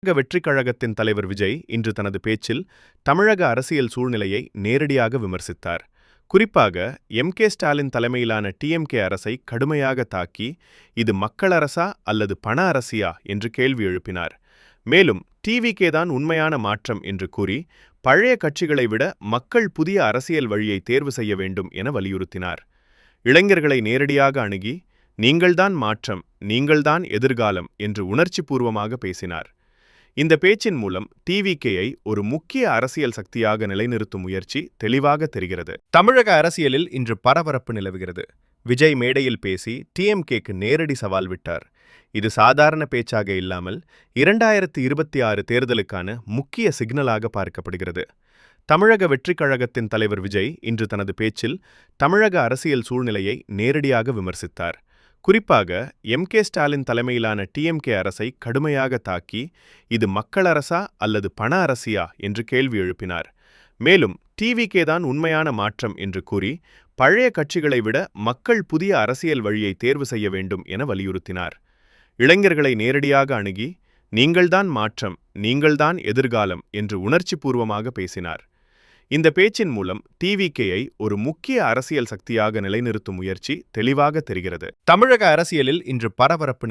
தமிழக வெற்றிக் கழகத்தின் தலைவர் விஜய் இன்று தனது பேச்சில் தமிழக அரசியல் சூழ்நிலையை நேரடியாக விமர்சித்தார். குறிப்பாக ஸ்டாலின் தலைமையிலான டிஎம்கே அரசை கடுமையாக தாக்கி, இது மக்கள் அரசா அல்லது பண அரசியா என்று கேள்வி எழுப்பினார். மேலும் டிவிகே தான் உண்மையான மாற்றம் என்று கூறி, பழைய கட்சிகளை விட மக்கள் புதிய அரசியல் வழியை தேர்வு செய்ய வேண்டும் என வலியுறுத்தினார். இளைஞர்களை நேரடியாக அணுகி, நீங்கள்தான் மாற்றம், நீங்கள்தான் எதிர்காலம் என்று உணர்ச்சிபூர்வமாக பேசினார். இந்த பேச்சின் மூலம் டிவிகேயை ஒரு முக்கிய அரசியல் சக்தியாக நிலைநிறுத்தும் முயற்சி தெளிவாக தெரிகிறது. தமிழக அரசியலில் இன்று பரபரப்பு நிலவுகிறது. விஜய் மேடையில் பேசி டிஎம்கேக்கு நேரடி சவால் விட்டார். இது சாதாரண பேச்சாக இல்லாமல் 2026 தேர்தலுக்கான முக்கிய சிக்னலாக பார்க்கப்படுகிறது. தமிழக வெற்றிக் கழகத்தின் தலைவர் விஜய் இன்று தனது பேச்சில் தமிழக அரசியல் சூழ்நிலையை நேரடியாக விமர்சித்தார். குறிப்பாக ஸ்டாலின் தலைமையிலான டிஎம்கே அரசை கடுமையாக தாக்கி, இது மக்கள் அரசா அல்லது பண அரசியா என்று கேள்வி எழுப்பினார். மேலும் டிவிகே தான் உண்மையான மாற்றம் என்று கூறி, பழைய கட்சிகளை விட மக்கள் புதிய அரசியல் வழியை தேர்வு செய்ய வேண்டும் என வலியுறுத்தினார். இளைஞர்களை நேரடியாக அணுகி, நீங்கள்தான் மாற்றம், நீங்கள்தான் எதிர்காலம் என்று உணர்ச்சிபூர்வமாக பேசினார். இந்த பேச்சின் மூலம் டிவிகேயை ஒரு முக்கிய அரசியல் சக்தியாக நிலைநிறுத்தும் முயற்சி தெளிவாக தெரிகிறது. தமிழக அரசியலில் இன்று பரபரப்பு